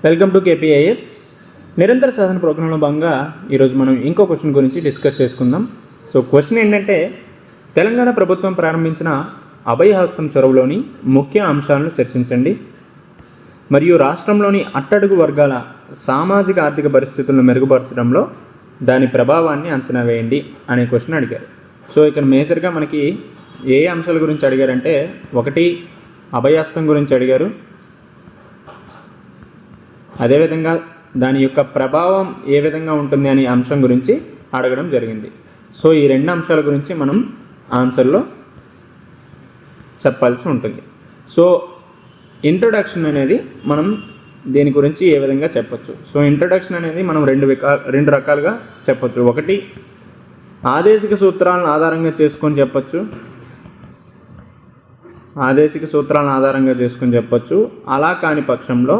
Welcome to KPIS నిరంతర సాధన ప్రోగ్రాంలో భాగంగా ఈరోజు మనం ఇంకో క్వశ్చన్ గురించి డిస్కస్ చేసుకుందాం. సో క్వశ్చన్ ఏంటంటే, తెలంగాణ ప్రభుత్వం ప్రారంభించిన అభయహస్తం చొరవలోని ముఖ్య అంశాలను చర్చించండి మరియు రాష్ట్రంలోని అట్టడుగు వర్గాల సామాజిక ఆర్థిక పరిస్థితులను మెరుగుపరచడంలో దాని ప్రభావాన్ని అంచనా వేయండి అనే క్వశ్చన్ అడిగారు. సో ఇక్కడ మేజర్గా మనకి ఏ అంశాల గురించి అడిగారంటే, ఒకటి అభయహస్తం గురించి అడిగారు, అదేవిధంగా దాని యొక్క ప్రభావం ఏ విధంగా ఉంటుంది అనే అంశం గురించి అడగడం జరిగింది. సో ఈ రెండు అంశాల గురించి మనం ఆన్సర్లో చెప్పాల్సి ఉంటుంది. సో ఇంట్రొడక్షన్ అనేది మనం దీని గురించి ఏ విధంగా చెప్పచ్చు. సో ఇంట్రొడక్షన్ అనేది మనం రెండు రకాలుగా చెప్పచ్చు. ఒకటి ఆదేశిక సూత్రాలను ఆధారంగా చేసుకొని చెప్పచ్చు, అలా కాని పక్షంలో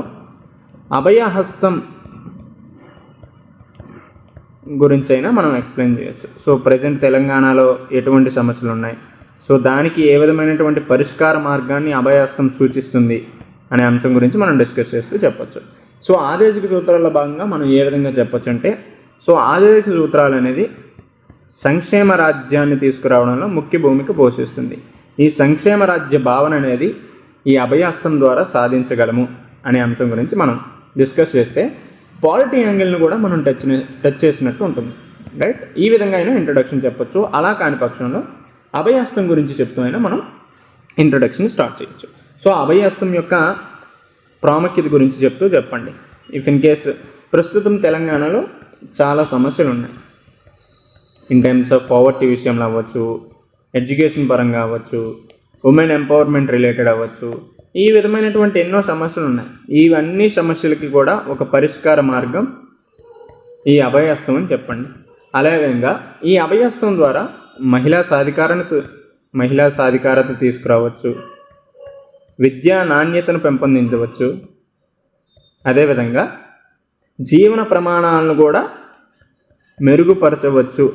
అభయహస్తం గురించి అయినా మనం ఎక్స్ప్లెయిన్ చేయొచ్చు. సో ప్రజెంట్ తెలంగాణలో ఎటువంటి సమస్యలు ఉన్నాయి, సో దానికి ఏ విధమైనటువంటి పరిష్కార మార్గాన్ని అభయహస్తం సూచిస్తుంది అనే అంశం గురించి మనం డిస్కస్ చేస్తూ చెప్పచ్చు. సో ఆదేశిక సూత్రాల్లో భాగంగా మనం ఏ విధంగా చెప్పచ్చు అంటే, సో ఆదేశిక సూత్రాలు అనేది సంక్షేమ రాజ్యాన్ని తీసుకురావడంలో ముఖ్య భూమిక పోషిస్తుంది. ఈ సంక్షేమ రాజ్య భావన అనేది ఈ అభయహస్తం ద్వారా సాధించగలము అనే అంశం గురించి మనం డిస్కస్ చేస్తే పాలిటీ యాంగిల్ని కూడా మనం టచ్ చేసినట్టు ఉంటుంది, రైట్? ఈ విధంగా అయినా ఇంట్రొడక్షన్ చెప్పచ్చు. అలా కాని పక్షంలో అభయహస్తం గురించి చెప్తూ అయినా మనం ఇంట్రొడక్షన్ స్టార్ట్ చేయొచ్చు. సో అభయహస్తం యొక్క ప్రాముఖ్యత గురించి చెప్పండి. ఇఫ్ ఇన్ కేస్ ప్రస్తుతం తెలంగాణలో చాలా సమస్యలు ఉన్నాయి, ఇన్ టైమ్స్ ఆఫ్ పవర్టీ విషయంలో అవ్వచ్చు, ఎడ్యుకేషన్ పరంగా అవ్వచ్చు, ఉమెన్ ఎంపవర్మెంట్ రిలేటెడ్ అవ్వచ్చు, ఈ విధమైనటువంటి ఎన్నో సమస్యలు ఉన్నాయి. ఇవన్నీ సమస్యలకి కూడా ఒక పరిష్కార మార్గం ఈ అభయహస్తం అని చెప్పండి. అదేవిధంగా ఈ అభయహస్తం ద్వారా మహిళా సాధికారత తీసుకురావచ్చు, విద్యా నాణ్యతను పెంపొందించవచ్చు, అదేవిధంగా జీవన ప్రమాణాలను కూడా మెరుగుపరచవచ్చు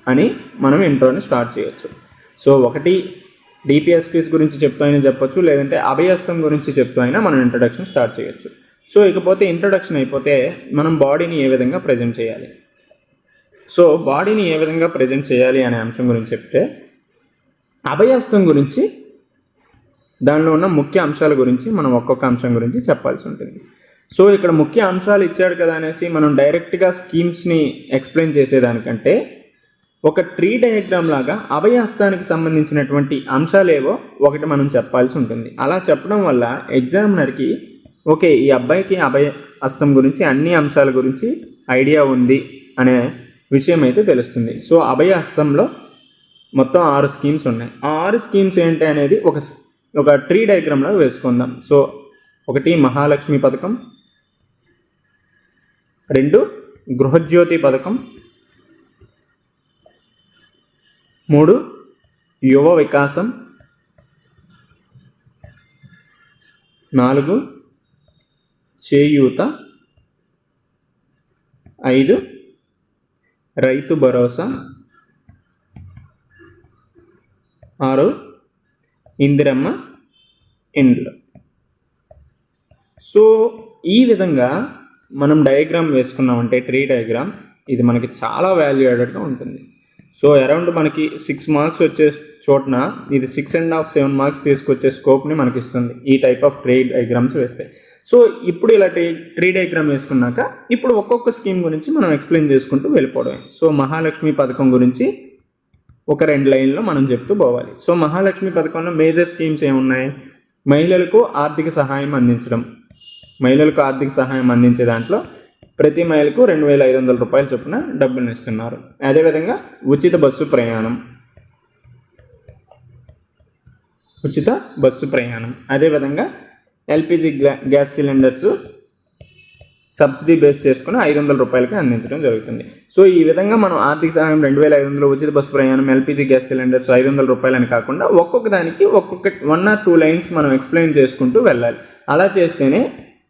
అని మనం ఇంట్రోని స్టార్ట్ చేయొచ్చు. సో ఒకటి డిపిఎస్పీస్ గురించి చెప్తూ అయినా చెప్పొచ్చు, లేదంటే అభయహస్తం గురించి చెప్తూ అయినా మనం ఇంట్రడక్షన్ స్టార్ట్ చేయొచ్చు. సో ఇకపోతే ఇంట్రడక్షన్ అయిపోతే మనం బాడీని ఏ విధంగా ప్రజెంట్ చేయాలి, సో బాడీని ఏ విధంగా ప్రజెంట్ చేయాలి అనే అంశం గురించి చెప్తే, అభయహస్తం గురించి దానిలో ఉన్న ముఖ్య అంశాల గురించి మనం ఒక్కొక్క అంశం గురించి చెప్పాల్సి ఉంటుంది. సో ఇక్కడ ముఖ్య అంశాలు ఇచ్చాడు కదా అనేసి మనం డైరెక్ట్గా స్కీమ్స్ని ఎక్స్ప్లెయిన్ చేసేదానికంటే ఒక ట్రీ డయాగ్రామ్ లాగా అభయహస్తానికి సంబంధించినటువంటి అంశాలేవో ఒకటి మనం చెప్పాల్సి ఉంటుంది. అలా చెప్పడం వల్ల ఎగ్జామినర్కి ఓకే, ఈ అబ్బాయికి అభయహస్తం గురించి అన్ని అంశాల గురించి ఐడియా ఉంది అనే విషయం అయితే తెలుస్తుంది. సో అభయహస్తంలో మొత్తం 6 స్కీమ్స్ ఉన్నాయి. ఆ 6 స్కీమ్స్ ఏంటి అనేది ఒక ట్రీ డయాగ్రామ్లో వేసుకుందాం. సో 1 మహాలక్ష్మి పథకం, 2 గృహజ్యోతి పథకం, 3 యువ వికాసం, 4 చేయూత, 5 రైతు భరోసా, 6 ఇందిరమ్మ ఇండ్లు. సో ఈ విధంగా మనం డయాగ్రామ్ వేసుకున్నామంటే ట్రీ డయాగ్రామ్, ఇది మనకి చాలా వాల్యూ యాడెడ్గా ఉంటుంది. సో అరౌండ్ మనకి 6 మార్క్స్ వచ్చే చోటన ఇది 6.5 7 మార్క్స్ తీసుకొచ్చే స్కోప్ని మనకి ఇస్తుంది ఈ టైప్ ఆఫ్ ట్రీ డయాగ్రామ్స్ వేస్తే. సో ఇప్పుడు ఇలా ట్రీ డయాగ్రామ్ వేసుకున్నాక ఇప్పుడు ఒక్కొక్క స్కీమ్ గురించి మనం ఎక్స్ప్లెయిన్ చేసుకుంటూ వెళ్ళిపోవడమే. సో మహాలక్ష్మి పథకం గురించి ఒక 2 లైన్లో మనం చెప్తూ పోవాలి. సో మహాలక్ష్మి పథకంలో మేజర్ స్కీమ్స్ ఏమున్నాయి? మహిళలకు ఆర్థిక సహాయం అందించే దాంట్లో ప్రతి మహిళకు 2,500 రూపాయల చొప్పున డబ్బులు ఇస్తున్నారు. అదేవిధంగా ఉచిత బస్సు ప్రయాణం, అదేవిధంగా LPG gas cylinders subsidy base చేసుకుని 500 రూపాయలకి అందించడం జరుగుతుంది. సో ఈ విధంగా మనం ఆర్థిక సహాయం 2,500, ఉచిత బస్సు ప్రయాణం, ఎల్పిజి గ్యాస్ సిలిండర్స్ 500 రూపాయలని కాకుండా ఒక్కొక్క దానికి ఒక్కొక్క 1 or 2 లైన్స్ మనం ఎక్స్ప్లెయిన్ చేసుకుంటూ వెళ్ళాలి. అలా చేస్తేనే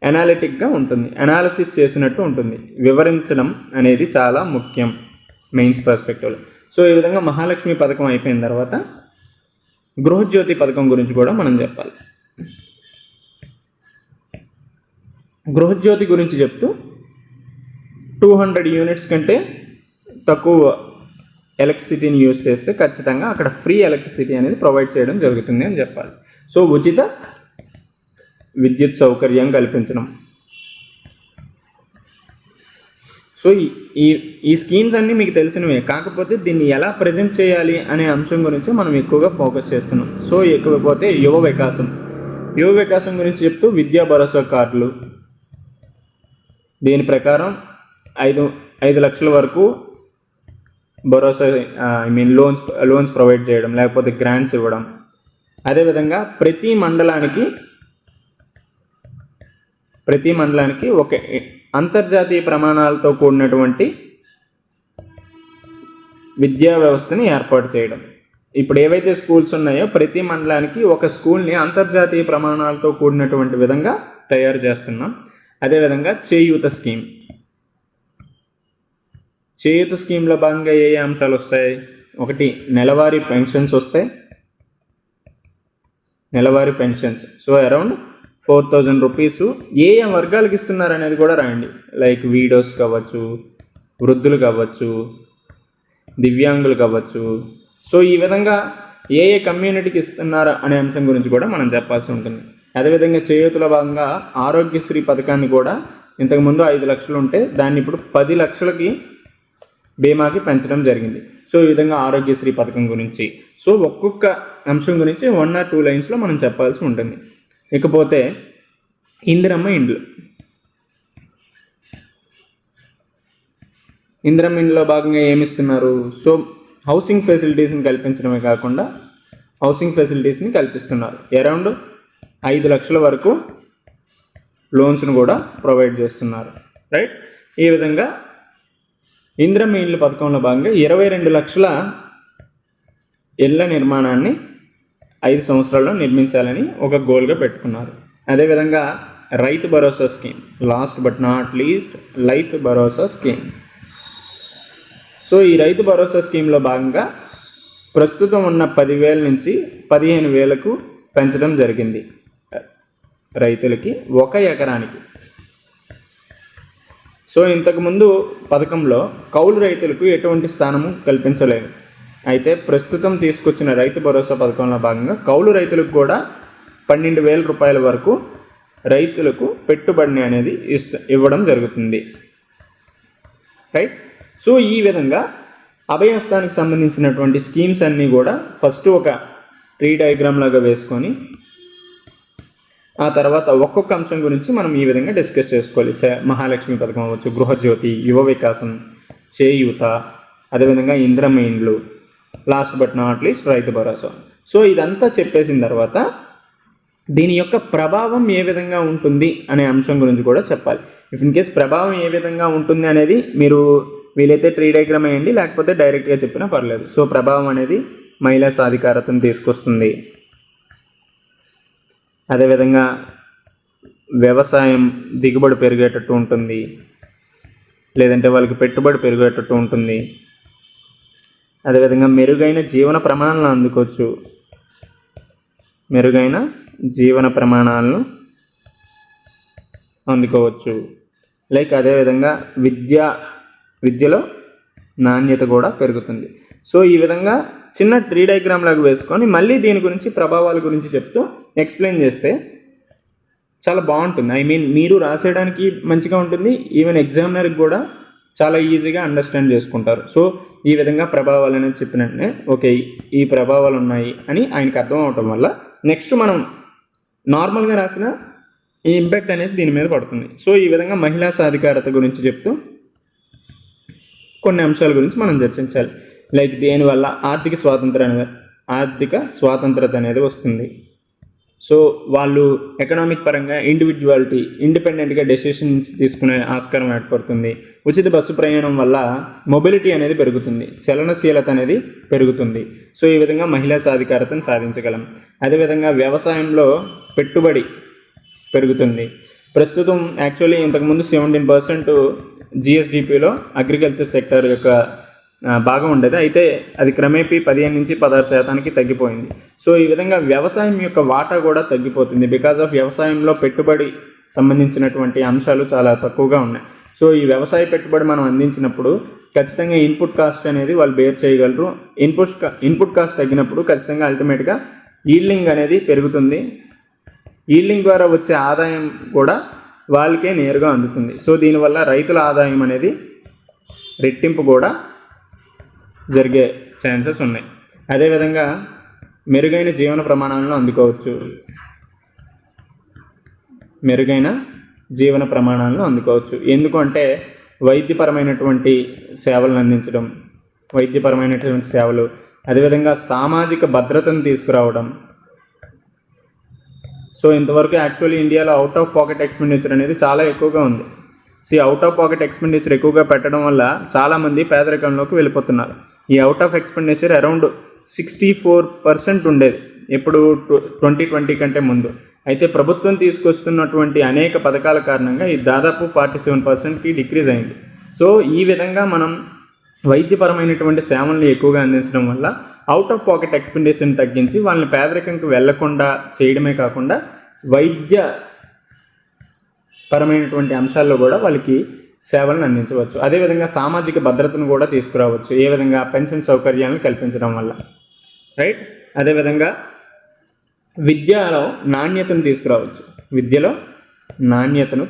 అనాలిటిక్గా ఉంటుంది, అనాలిసిస్ చేసినట్టు ఉంటుంది. వివరించడం అనేది చాలా ముఖ్యం మెయిన్స్ పర్స్పెక్టివ్లో. సో ఈ విధంగా మహాలక్ష్మి పథకం అయిపోయిన తర్వాత గృహజ్యోతి పథకం గురించి కూడా మనం చెప్పాలి. గృహజ్యోతి గురించి చెప్తూ 200 యూనిట్స్ కంటే తక్కువ ఎలక్ట్రిసిటీని యూజ్ చేస్తే ఖచ్చితంగా అక్కడ ఫ్రీ ఎలక్ట్రిసిటీ అనేది ప్రొవైడ్ చేయడం జరుగుతుంది అని చెప్పాలి. సో ఉచిత విద్యుత్ సౌకర్యం కల్పించడం. సో ఈ స్కీమ్స్ అన్నీ మీకు తెలిసినవే, కాకపోతే దీన్ని ఎలా ప్రజెంట్ చేయాలి అనే అంశం గురించి మనం ఎక్కువగా ఫోకస్ చేస్తున్నాం. సో ఎక్కువైపోతే యువ వికాసం గురించి చెప్తూ విద్యా భరోసా కార్డులు, దీని ప్రకారం 5 లక్షల వరకు భరోసా లోన్స్ ప్రొవైడ్ చేయడం, లేకపోతే గ్రాంట్స్ ఇవ్వడం. అదేవిధంగా ప్రతి మండలానికి ఒక అంతర్జాతీయ ప్రమాణాలతో కూడినటువంటి విద్యా వ్యవస్థని ఏర్పాటు చేయడం. ఇప్పుడు ఏవైతే స్కూల్స్ ఉన్నాయో ప్రతి మండలానికి ఒక స్కూల్ని అంతర్జాతీయ ప్రమాణాలతో కూడినటువంటి విధంగా తయారు చేస్తున్నాం. అదేవిధంగా చేయూత స్కీమ్లో భాగంగా ఏ అంశాలు వస్తాయి? ఒకటి, నెలవారీ పెన్షన్స్. సో అరౌండ్ 4,000 రూపీస్ ఏ వర్గాలకు ఇస్తున్నారు అనేది కూడా రాయండి. లైక్ వీడోస్ కావచ్చు, వృద్ధులు కావచ్చు, దివ్యాంగులు కావచ్చు. సో ఈ విధంగా ఏ కమ్యూనిటీకి ఇస్తున్నారు అనే అంశం గురించి కూడా మనం చెప్పాల్సి ఉంటుంది. అదేవిధంగా చేయూతలో భాగంగా ఆరోగ్యశ్రీ పథకాన్ని కూడా ఇంతకుముందు 5 లక్షలు ఉంటే దాన్ని ఇప్పుడు 10 లక్షలకి బీమాకి పెంచడం జరిగింది. సో ఈ విధంగా ఆరోగ్యశ్రీ పథకం గురించి సో ఒక్కొక్క అంశం గురించి 1 or 2 లైన్స్లో మనం చెప్పాల్సి ఉంటుంది. ఇకపోతే ఇందిరమ్మ ఇండ్లో భాగంగా ఏమిస్తున్నారు? సో హౌసింగ్ ఫెసిలిటీస్ని కల్పించడమే కాకుండా హౌసింగ్ ఫెసిలిటీస్ని కల్పిస్తున్నారు. అరౌండ్ 5 లక్షల వరకు లోన్స్ను కూడా ప్రొవైడ్ చేస్తున్నారు. రైట్. ఈ విధంగా ఇందిరమ్మ ఇళ్ళ పథకంలో భాగంగా 22 లక్షల ఇళ్ల నిర్మాణాన్ని 5 సంవత్సరాల్లో నిర్మించాలని ఒక గోల్గా పెట్టుకున్నారు. అదేవిధంగా Rythu Bharosa scheme, last but not least Rythu Bharosa scheme. So ఈ రైతు భరోసా స్కీమ్లో భాగంగా ప్రస్తుతం ఉన్న 10,000 నుంచి 15,000కు పెంచడం జరిగింది రైతులకి 1 ఎకరానికి. సో ఇంతకుముందు పథకంలో కౌలు రైతులకు ఎటువంటి స్థానము కల్పించలేదు. అయితే ప్రస్తుతం తీసుకొచ్చిన రైతు భరోసా పథకంలో భాగంగా కౌలు రైతులకు కూడా 12,000 రూపాయల వరకు రైతులకు పెట్టుబడిని అనేది ఇవ్వడం జరుగుతుంది. రైట్. సో ఈ విధంగా అభయహస్తానికి సంబంధించినటువంటి స్కీమ్స్ అన్నీ కూడా ఫస్ట్ ఒక ట్రీ డయాగ్రామ్ లాగా వేసుకొని ఆ తర్వాత ఒక్కొక్క అంశం గురించి మనం ఈ విధంగా డిస్కస్ చేసుకోవాలి. మహాలక్ష్మి పథకం అవ్వచ్చు, గృహజ్యోతి, యువ వికాసం, చేయూత, అదేవిధంగా ఇందిరమ్మ ఇండ్లు, last but not least Rythu Bharosa. So ఇదంతా చెప్పేసిన తర్వాత దీని యొక్క ప్రభావం ఏ విధంగా ఉంటుంది అనే అంశం గురించి కూడా చెప్పాలి. ఇఫ్ ఇన్ కేస్ ప్రభావం ఏ విధంగా ఉంటుంది అనేది మీరు వీలైతే ట్రీ డయాగ్రామ్ వేయండి, లేకపోతే డైరెక్ట్గా చెప్పినా పర్లేదు. సో ప్రభావం అనేది మహిళా సాధికారతను తీసుకొస్తుంది. అదేవిధంగా వ్యవసాయం దిగుబడి పెరిగేటట్టు ఉంటుంది, లేదంటే వాళ్ళకి పెట్టుబడి పెరిగేటట్టు ఉంటుంది. అదేవిధంగా మెరుగైన జీవన ప్రమాణాలను అందుకోవచ్చు. లైక్ అదేవిధంగా విద్యలో నాణ్యత కూడా పెరుగుతుంది. సో ఈ విధంగా చిన్న ట్రీ డయాగ్రామ్ లాగా వేసుకొని మళ్ళీ దీని గురించి ప్రభావాల గురించి చెప్తూ ఎక్స్ప్లెయిన్ చేస్తే చాలా బాగుంటుంది. మీరు రాసేయడానికి మంచిగా ఉంటుంది, ఈవెన్ ఎగ్జామినర్కి కూడా చాలా ఈజీగా అండర్స్టాండ్ చేసుకుంటారు. సో ఈ విధంగా ప్రభావాలు అనేది చెప్పినట్టే ఓకే ఈ ప్రభావాలు ఉన్నాయి అని ఆయనకు అర్థం అవటం వల్ల నెక్స్ట్ మనం నార్మల్గా రాసిన ఈ ఇంపాక్ట్ అనేది దీని మీద పడుతుంది. సో ఈ విధంగా మహిళా సాధికారత గురించి చెప్తూ కొన్ని అంశాల గురించి మనం చర్చించాలి. లైక్ దేనివల్ల ఆర్థిక స్వాతంత్రత అనేది వస్తుంది. సో వాళ్ళు ఎకనామిక్ పరంగా ఇండిపెండెంట్గా డెసిషన్స్ తీసుకునే ఆస్కారం ఏర్పడుతుంది. ఉచిత బస్సు ప్రయాణం వల్ల మొబిలిటీ అనేది పెరుగుతుంది, చలనశీలత అనేది పెరుగుతుంది. సో ఈ విధంగా మహిళా సాధికారతను సాధించగలం. అదేవిధంగా వ్యవసాయంలో పెట్టుబడి పెరుగుతుంది. ప్రస్తుతం యాక్చువల్లీ ఇంతకుముందు 17% జిఎస్డిపిలో అగ్రికల్చర్ సెక్టర్ యొక్క భాగం ఉండేది. అయితే అది క్రమేపీ 15 నుంచి 16% తగ్గిపోయింది. సో ఈ విధంగా వ్యవసాయం యొక్క వాటా కూడా తగ్గిపోతుంది. బికాజ్ ఆఫ్ వ్యవసాయంలో పెట్టుబడి సంబంధించినటువంటి అంశాలు చాలా తక్కువగా ఉన్నాయి. సో ఈ వ్యవసాయ పెట్టుబడి మనం అందించినప్పుడు ఖచ్చితంగా ఇన్పుట్ కాస్ట్ అనేది వాళ్ళు బేర్ చేయగలరు. ఇన్పుట్ కాస్ట్ తగ్గినప్పుడు ఖచ్చితంగా అల్టిమేట్గా ఈల్డింగ్ అనేది పెరుగుతుంది. ఈల్డింగ్ ద్వారా వచ్చే ఆదాయం కూడా వాళ్ళకే నేరుగా అందుతుంది. సో దీనివల్ల రైతుల ఆదాయం అనేది రెట్టింపు కూడా జరిగే ఛాన్సెస్ ఉన్నాయి. అదేవిధంగా మెరుగైన జీవన ప్రమాణాలను అందుకోవచ్చు. ఎందుకంటే వైద్యపరమైనటువంటి సేవలను అందించడం, వైద్యపరమైనటువంటి సేవలు, అదేవిధంగా సామాజిక భద్రతను తీసుకురావడం. సో ఇంతవరకు యాక్చువల్లీ ఇండియాలో అవుట్ ఆఫ్ పాకెట్ ఎక్స్పెండిచర్ అనేది చాలా ఎక్కువగా ఉంది. అవుట్ ఆఫ్ పాకెట్ ఎక్స్పెండిచర్ ఎక్కువగా పెట్టడం వల్ల చాలామంది పేదరికంలోకి వెళ్ళిపోతున్నారు. ఈ అవుట్ ఆఫ్ ఎక్స్పెండిచర్ అరౌండ్ 64% ఉండేది ఎప్పుడు 2020 కంటే ముందు. అయితే ప్రభుత్వం తీసుకొస్తున్నటువంటి అనేక పథకాల కారణంగా ఇది దాదాపు 47%కి డిక్రీజ్ అయింది. సో ఈ విధంగా మనం వైద్యపరమైనటువంటి సేవలను ఎక్కువగా అందించడం వల్ల అవుట్ ఆఫ్ పాకెట్ ఎక్స్పెండిచర్ని తగ్గించి వాళ్ళని పేదరికంకి వెళ్లకుండా చేయడమే కాకుండా వైద్య పరమైనటువంటి అంశాల్లో కూడా వాళ్ళకి సేవలను అందించవచ్చు. అదేవిధంగా సామాజిక భద్రతను కూడా తీసుకురావచ్చు. ఏ విధంగా పెన్షన్ సౌకర్యాలను కల్పించడం వల్ల, రైట్. అదేవిధంగా విద్యలో నాణ్యతను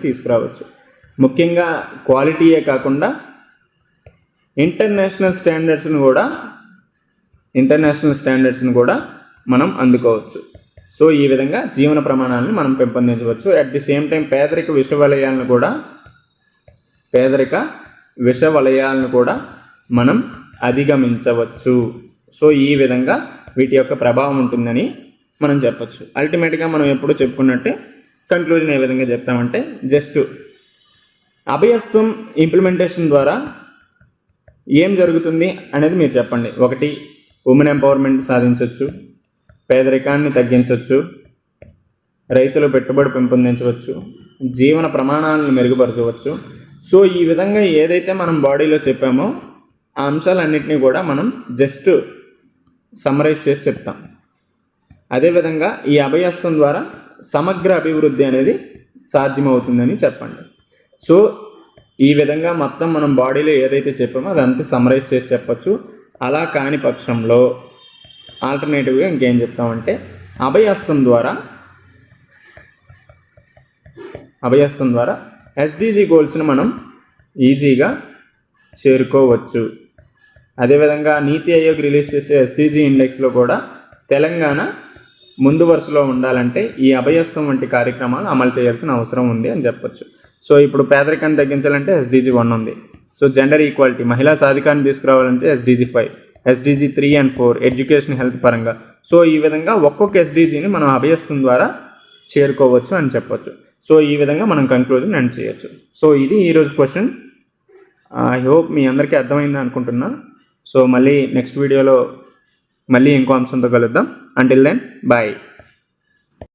తీసుకురావచ్చు. ముఖ్యంగా క్వాలిటీయే కాకుండా ఇంటర్నేషనల్ స్టాండర్డ్స్ని కూడా మనం అందుకోవచ్చు. సో ఈ విధంగా జీవన ప్రమాణాలను మనం పెంపొందించవచ్చు. అట్ ది సేమ్ టైం పేదరిక విష వలయాలను కూడా మనం అధిగమించవచ్చు. సో ఈ విధంగా వీటి యొక్క ప్రభావం ఉంటుందని మనం చెప్పచ్చు. అల్టిమేట్గా మనం ఎప్పుడు చెప్పుకున్నట్టే కంక్లూజన్ ఏ విధంగా చెప్తామంటే, జస్ట్ అభయస్థం ఇంప్లిమెంటేషన్ ద్వారా ఏం జరుగుతుంది అనేది మీరు చెప్పండి. 1, ఉమెన్ ఎంపవర్మెంట్ సాధించవచ్చు, పేదరికాన్ని తగ్గించవచ్చు, రైతుల పెట్టుబడి పెంపొందించవచ్చు, జీవన ప్రమాణాలను మెరుగుపరచవచ్చు. సో ఈ విధంగా ఏదైతే మనం బాడీలో చెప్పామో ఆ అంశాలన్నింటినీ కూడా మనం జస్ట్ సమ్మరైజ్ చేసి చెప్తాం. అదేవిధంగా ఈ అభయస్థం ద్వారా సమగ్ర అభివృద్ధి అనేది సాధ్యమవుతుందని చెప్పండి. సో ఈ విధంగా మొత్తం మనం బాడీలో ఏదైతే చెప్పామో అదంతా సమ్మరైజ్ చేసి చెప్పచ్చు. అలా కాని పక్షంలో ఆల్టర్నేటివ్గా ఇంకేం చెప్తామంటే అభయస్థం ద్వారా ఎస్డిజి గోల్స్ని మనం ఈజీగా చేరుకోవచ్చు. అదేవిధంగా నీతి ఆయోగ్ రిలీజ్ చేసే ఎస్డిజి ఇండెక్స్లో కూడా తెలంగాణ ముందు వరుసలో ఉండాలంటే ఈ అభయస్థం వంటి కార్యక్రమాలు అమలు చేయాల్సిన అవసరం ఉంది అని చెప్పొచ్చు. సో ఇప్పుడు పేదరికాన్ని తగ్గించాలంటే ఎస్డిజి 1 ఉంది. సో జెండర్ ఈక్వాలిటీ, మహిళా సాధికారాన్ని తీసుకురావాలంటే SDG 5, SDG 3 and 4 education, health పరంగా. సో ఈ విధంగా ఒక్కొక్క ఎస్డిజిని మనం అభయస్థం ద్వారా చేరుకోవచ్చు అని చెప్పొచ్చు. సో ఈ విధంగా మనం కంక్లూజన్ ఎండ్ చేయొచ్చు. సో ఇది ఈరోజు క్వశ్చన్. ఐ హోప్ మీ అందరికీ అర్థమైంది అనుకుంటున్నా. సో మళ్ళీ నెక్స్ట్ వీడియోలో మళ్ళీ ఇంకో అంశంతో కలుద్దాం. Until then bye.